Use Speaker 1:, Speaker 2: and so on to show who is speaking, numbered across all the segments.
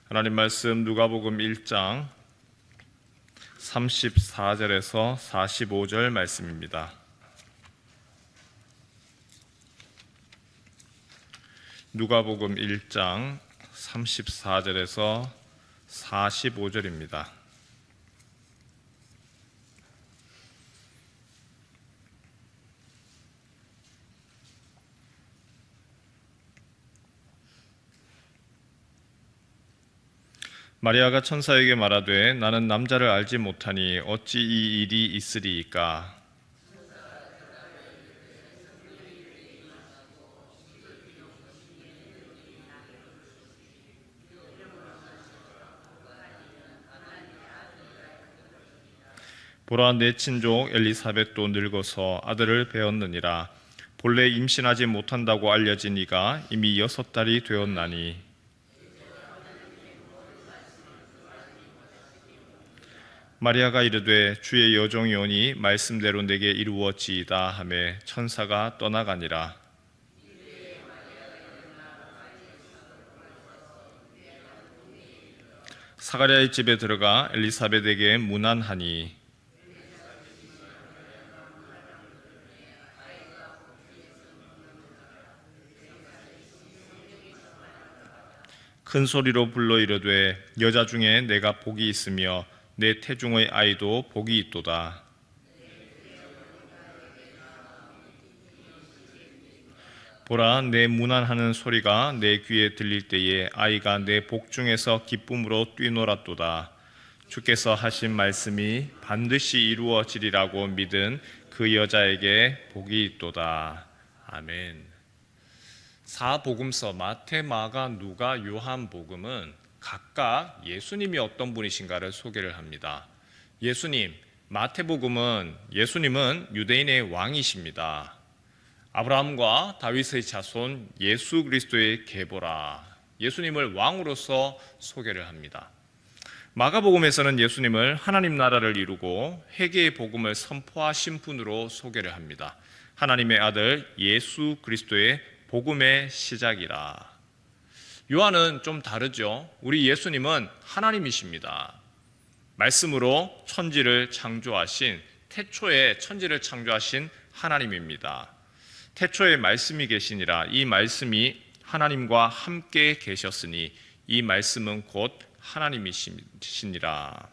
Speaker 1: 하나님 말씀 누가복음 1장 34절에서 45절 말씀입니다. 누가복음 1장 34절에서 45절입니다. 마리아가 천사에게 말하되 나는 남자를 알지 못하니 어찌 이 일이 있으리이까. 보라, 내 친족 엘리사벳도 늙어서 아들을 배었느니라. 본래 임신하지 못한다고 알려진 이가 이미 6달이 되었나니. 마리아가 이르되 주의 여종이 오니 말씀대로 내게 이루어지이다 하매 천사가 떠나가니라. 사가랴의 집에 들어가 엘리사벳에게 문안하니 큰 소리로 불러 이르되 여자 중에 내가 복이 있으며 내 태중의 아이도 복이 있도다. 보라, 내 문안하는 소리가 내 귀에 들릴 때에 아이가 내 복중에서 기쁨으로 뛰놀았도다. 주께서 하신 말씀이 반드시 이루어지리라고 믿은 그 여자에게 복이 있도다. 아멘. 사복음서 마태, 마가, 누가, 요한복음은 각각 예수님이 어떤 분이신가를 소개를 합니다. 마태복음은 예수님은 유대인의 왕이십니다. 아브라함과 다윗의 자손 예수 그리스도의 계보라. 예수님을 왕으로서 소개를 합니다. 마가복음에서는 예수님을 하나님 나라를 이루고 회개의 복음을 선포하신 분으로 소개를 합니다. 하나님의 아들 예수 그리스도의 복음의 시작이라. 요한은 좀 다르죠. 우리 예수님은 하나님이십니다. 말씀으로 천지를 창조하신, 태초에 천지를 창조하신 하나님입니다. 태초에 말씀이 계시니라. 이 말씀이 하나님과 함께 계셨으니 이 말씀은 곧 하나님이시니라.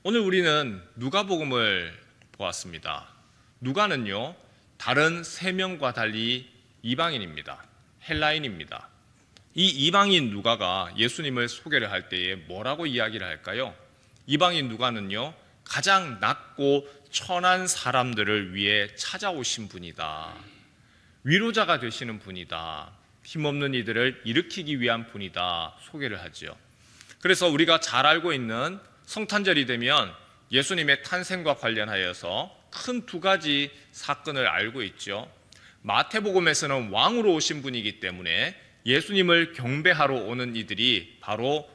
Speaker 1: 오늘 우리는 누가복음을 보았습니다. 누가는요, 다른 세 명과 달리 이방인입니다. 헬라인입니다. 이 이방인 누가가 예수님을 소개를 할 때에 뭐라고 이야기를 할까요? 이방인 누가는요, 가장 낮고 천한 사람들을 위해 찾아오신 분이다. 위로자가 되시는 분이다. 힘없는 이들을 일으키기 위한 분이다. 소개를 하죠. 그래서 우리가 잘 알고 있는 성탄절이 되면 예수님의 탄생과 관련하여서 큰 두 가지 사건을 알고 있죠. 마태복음에서는 왕으로 오신 분이기 때문에 예수님을 경배하러 오는 이들이 바로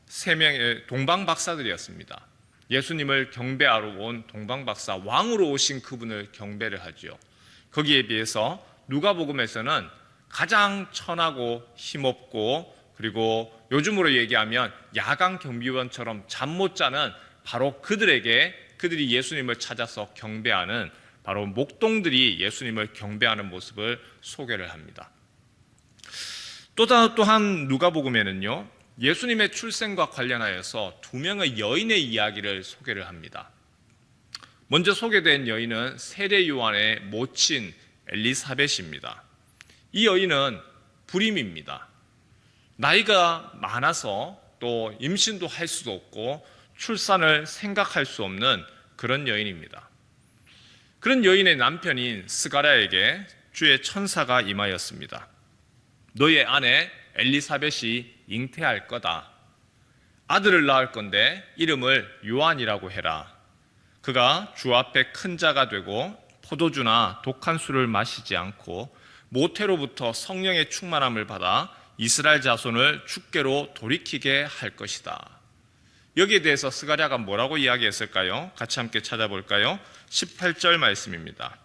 Speaker 1: 세 명의 동방박사들이었습니다. 예수님을 경배하러 온 동방박사, 왕으로 오신 그분을 경배를 하죠. 거기에 비해서 누가복음에서는 가장 천하고 힘없고, 그리고 요즘으로 얘기하면 야간 경비원처럼 잠 못 자는 바로 그들이 예수님을 찾아서 경배하는 바로 목동들이 예수님을 경배하는 모습을 소개를 합니다. 또한 누가복음에는요, 예수님의 출생과 관련하여서 두 명의 여인의 이야기를 소개를 합니다. 먼저 소개된 여인은 세례 요한의 모친 엘리사벳입니다. 이 여인은 불임입니다. 나이가 많아서 또 임신도 할 수도 없고 출산을 생각할 수 없는 그런 여인입니다. 그런 여인의 남편인 스가랴에게 주의 천사가 임하였습니다. 너의 아내 엘리사벳이 잉태할 거다. 아들을 낳을 건데 이름을 요한이라고 해라. 그가 주 앞에 큰 자가 되고 포도주나 독한 술을 마시지 않고 모태로부터 성령의 충만함을 받아 이스라엘 자손을 주께로 돌이키게 할 것이다. 여기에 대해서 스가랴가 뭐라고 이야기했을까요? 같이 함께 찾아볼까요? 18절 말씀입니다.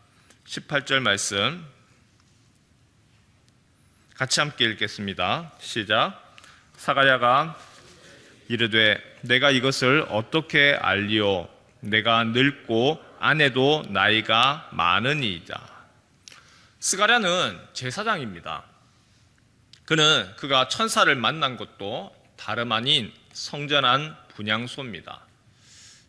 Speaker 1: 18절 말씀 같이 함께 읽겠습니다. 시작. 사가랴가 이르되 내가 이것을 어떻게 알리오? 내가 늙고 아내도 나이가 많으니이다. 스가랴는 제사장입니다. 그가 천사를 만난 것도 다름 아닌 성전한 분향소입니다.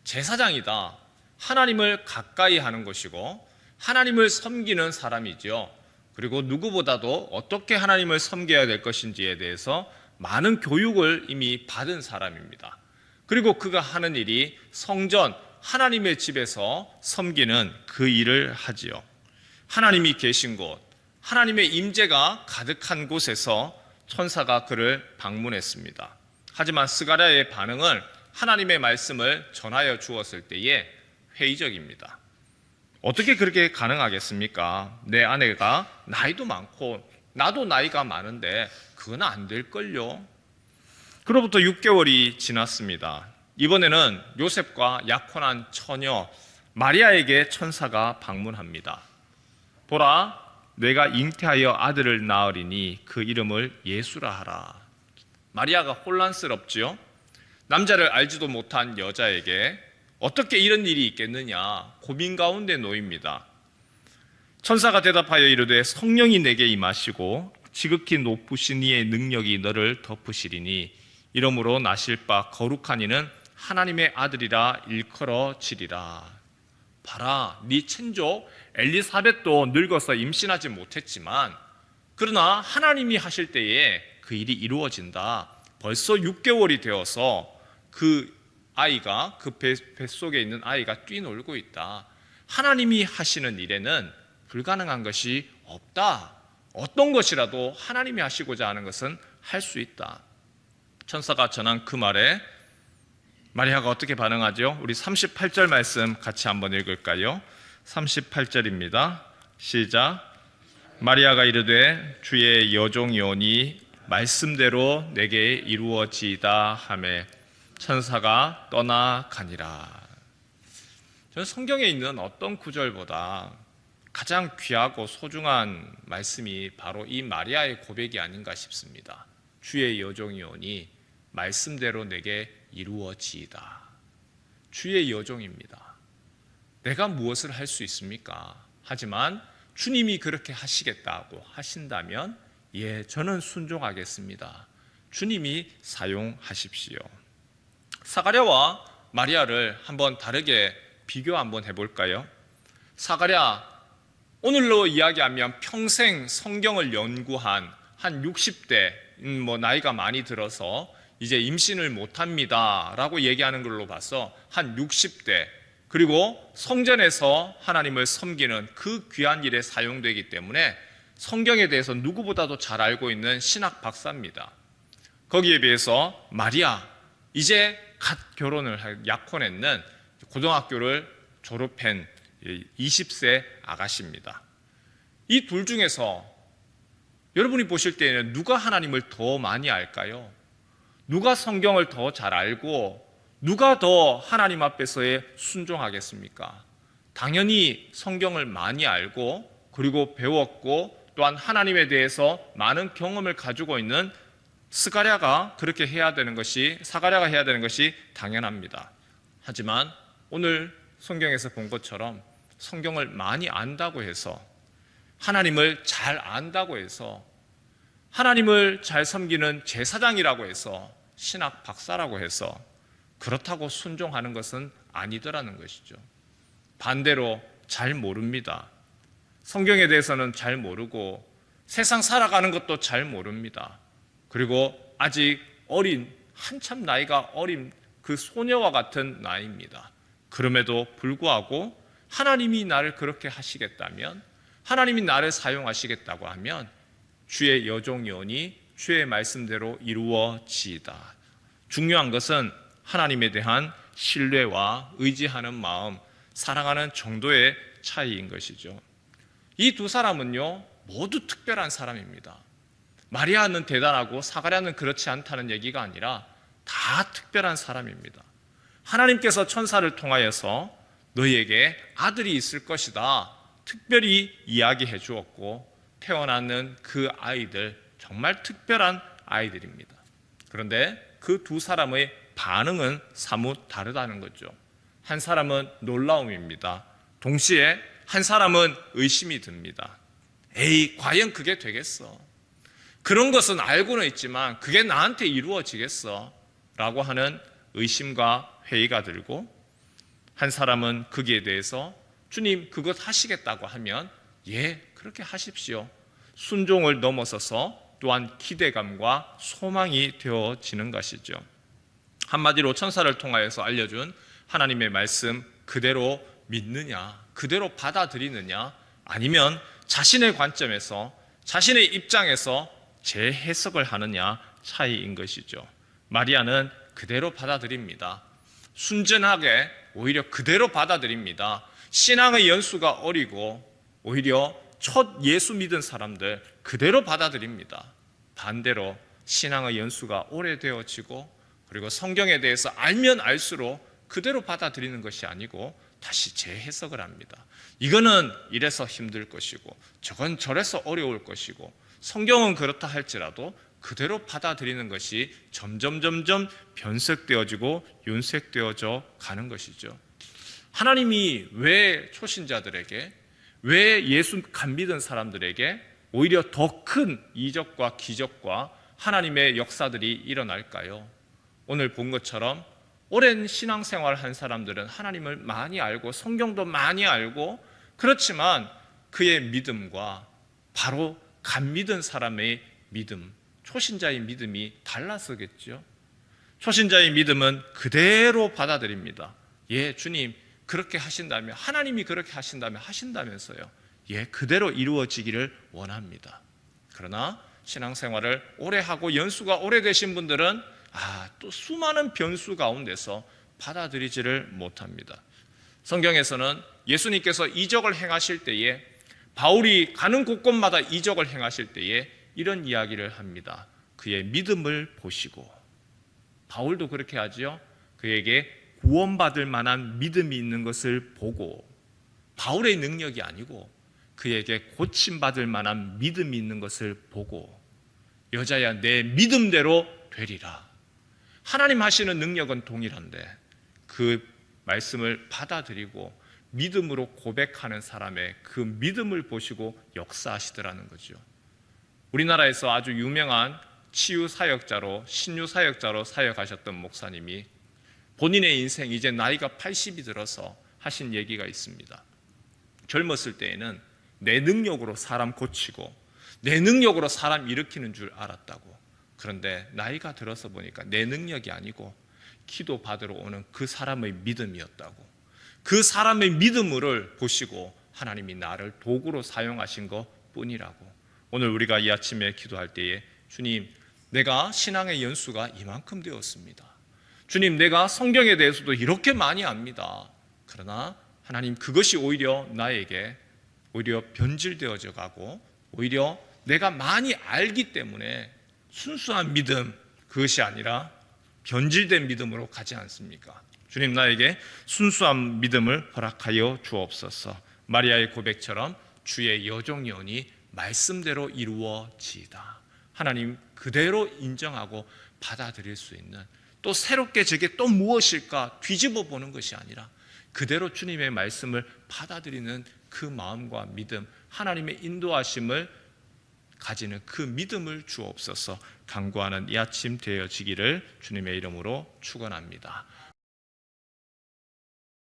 Speaker 1: 제사장이다. 하나님을 가까이 하는 것이고 하나님을 섬기는 사람이죠. 그리고 누구보다도 어떻게 하나님을 섬겨야 될 것인지에 대해서 많은 교육을 이미 받은 사람입니다. 그리고 그가 하는 일이 성전, 하나님의 집에서 섬기는 그 일을 하지요. 하나님이 계신 곳, 하나님의 임재가 가득한 곳에서 천사가 그를 방문했습니다. 하지만 스가랴의 반응은 하나님의 말씀을 전하여 주었을 때에 회의적입니다. 어떻게 그렇게 가능하겠습니까? 내 아내가 나이도 많고 나도 나이가 많은데 그건 안 될걸요. 그로부터 6개월이 지났습니다. 이번에는 요셉과 약혼한 처녀 마리아에게 천사가 방문합니다. 보라, 내가 잉태하여 아들을 낳으리니 그 이름을 예수라 하라. 마리아가 혼란스럽지요. 남자를 알지도 못한 여자에게 어떻게 이런 일이 있겠느냐 고민 가운데 놓입니다. 천사가 대답하여 이르되 성령이 내게 임하시고 지극히 높으신 이의 능력이 너를 덮으시리니 이러므로 나실 바 거룩한 이는 하나님의 아들이라 일컬어지리라. 봐라, 네 친족 엘리사벳도 늙어서 임신하지 못했지만 그러나 하나님이 하실 때에 그 일이 이루어진다. 벌써 6개월이 되어서 그 아이가, 그 뱃속에 있는 아이가 뛰놀고 있다. 하나님이 하시는 일에는 불가능한 것이 없다. 어떤 것이라도 하나님이 하시고자 하는 것은 할 수 있다. 천사가 전한 그 말에 마리아가 어떻게 반응하죠? 우리 38절 말씀 같이 한번 읽을까요? 38절입니다. 시작. 마리아가 이르되 주의 여종이오니 말씀대로 내게 이루어지이다 하매 천사가 떠나가니라. 저는 성경에 있는 어떤 구절보다 가장 귀하고 소중한 말씀이 바로 이 마리아의 고백이 아닌가 싶습니다. 주의 여종이오니 말씀대로 내게 이루어지이다. 주의 여종입니다. 내가 무엇을 할 수 있습니까? 하지만 주님이 그렇게 하시겠다고 하신다면 예, 저는 순종하겠습니다. 주님이 사용하십시오. 사가랴와 마리아를 한번 다르게 비교 한번 해볼까요? 사가랴, 오늘로 이야기하면 평생 성경을 연구한 한 60대, 나이가 많이 들어서 이제 임신을 못합니다 라고 얘기하는 걸로 봐서 한 60대, 그리고 성전에서 하나님을 섬기는 그 귀한 일에 사용되기 때문에 성경에 대해서 누구보다도 잘 알고 있는 신학 박사입니다. 거기에 비해서 마리아, 이제 갓 약혼했는 고등학교를 졸업한 20세 아가씨입니다. 이 둘 중에서 여러분이 보실 때에는 누가 하나님을 더 많이 알까요? 누가 성경을 더 잘 알고 누가 더 하나님 앞에서의 순종하겠습니까? 당연히 성경을 많이 알고 그리고 배웠고 또한 하나님에 대해서 많은 경험을 가지고 있는 사가랴가 해야 되는 것이 당연합니다. 하지만 오늘 성경에서 본 것처럼 성경을 많이 안다고 해서 하나님을 잘 안다고 해서 하나님을 잘 섬기는 제사장이라고 해서 신학 박사라고 해서 그렇다고 순종하는 것은 아니더라는 것이죠. 반대로 잘 모릅니다. 성경에 대해서는 잘 모르고 세상 살아가는 것도 잘 모릅니다. 그리고 아직 한참 나이가 어린 그 소녀와 같은 나이입니다. 그럼에도 불구하고 하나님이 나를 그렇게 하시겠다면, 하나님이 나를 사용하시겠다고 하면 주의 여종이오니 주의 말씀대로 이루어지이다. 중요한 것은 하나님에 대한 신뢰와 의지하는 마음, 사랑하는 정도의 차이인 것이죠. 이 두 사람은요, 모두 특별한 사람입니다. 마리아는 대단하고 사가랴는 그렇지 않다는 얘기가 아니라 다 특별한 사람입니다. 하나님께서 천사를 통하여서 너희에게 아들이 있을 것이다 특별히 이야기해 주었고 태어나는 그 아이들 정말 특별한 아이들입니다. 그런데 그 두 사람의 반응은 사뭇 다르다는 거죠. 한 사람은 놀라움입니다. 동시에 한 사람은 의심이 듭니다. 에이, 과연 그게 되겠어? 그런 것은 알고는 있지만 그게 나한테 이루어지겠어? 라고 하는 의심과 회의가 들고, 한 사람은 거기에 대해서 주님 그것 하시겠다고 하면 예, 그렇게 하십시오. 순종을 넘어서서 또한 기대감과 소망이 되어지는 것이죠. 한마디로 천사를 통하여서 알려준 하나님의 말씀 그대로 믿느냐, 그대로 받아들이느냐, 아니면 자신의 관점에서, 자신의 입장에서 재해석을 하느냐 차이인 것이죠. 마리아는 그대로 받아들입니다. 순전하게 오히려 그대로 받아들입니다. 신앙의 연수가 어리고 오히려 첫 예수 믿은 사람들 그대로 받아들입니다. 반대로 신앙의 연수가 오래되어지고 그리고 성경에 대해서 알면 알수록 그대로 받아들이는 것이 아니고 다시 재해석을 합니다. 이거는 이래서 힘들 것이고 저건 저래서 어려울 것이고, 성경은 그렇다 할지라도 그대로 받아들이는 것이 점점 변색되어지고 윤색되어져 가는 것이죠. 하나님이 왜 초신자들에게, 왜 예수 안 믿은 사람들에게 오히려 더 큰 이적과 기적과 하나님의 역사들이 일어날까요? 오늘 본 것처럼 오랜 신앙생활을 한 사람들은 하나님을 많이 알고 성경도 많이 알고, 그렇지만 그의 믿음과 바로 간 믿은 사람의 믿음, 초신자의 믿음이 달라서겠죠. 초신자의 믿음은 그대로 받아들입니다. 예, 주님 그렇게 하신다면, 하나님이 그렇게 하신다면 하신다면서요. 예, 그대로 이루어지기를 원합니다. 그러나 신앙생활을 오래 하고 연수가 오래되신 분들은 또 수많은 변수 가운데서 받아들이지를 못합니다. 성경에서는 예수님께서 이적을 행하실 때에, 바울이 가는 곳곳마다 이적을 행하실 때에 이런 이야기를 합니다. 그의 믿음을 보시고, 바울도 그렇게 하죠. 그에게 구원받을 만한 믿음이 있는 것을 보고, 바울의 능력이 아니고 그에게 고침받을 만한 믿음이 있는 것을 보고, 여자야 내 믿음대로 되리라. 하나님 하시는 능력은 동일한데 그 말씀을 받아들이고 믿음으로 고백하는 사람의 그 믿음을 보시고 역사하시더라는 거죠. 우리나라에서 아주 유명한 치유 사역자로, 신유 사역자로 사역하셨던 목사님이 본인의 인생 이제 나이가 80이 들어서 하신 얘기가 있습니다. 젊었을 때에는 내 능력으로 사람 고치고 내 능력으로 사람 일으키는 줄 알았다고. 그런데 나이가 들어서 보니까 내 능력이 아니고 기도 받으러 오는 그 사람의 믿음이었다고. 그 사람의 믿음을 보시고 하나님이 나를 도구로 사용하신 것 뿐이라고. 오늘 우리가 이 아침에 기도할 때에 주님, 내가 신앙의 연수가 이만큼 되었습니다. 주님, 내가 성경에 대해서도 이렇게 많이 압니다. 그러나 하나님, 그것이 오히려 나에게 오히려 변질되어져 가고 오히려 내가 많이 알기 때문에 순수한 믿음, 그것이 아니라 변질된 믿음으로 가지 않습니까? 주님, 나에게 순수한 믿음을 허락하여 주옵소서. 마리아의 고백처럼 주의 여종이오니 말씀대로 이루어지이다. 하나님 그대로 인정하고 받아들일 수 있는, 또 새롭게 저게 또 무엇일까 뒤집어 보는 것이 아니라 그대로 주님의 말씀을 받아들이는 그 마음과 믿음, 하나님의 인도하심을 가지는 그 믿음을 주옵소서. 간구하는 이 아침 되어지기를 주님의 이름으로 축원합니다.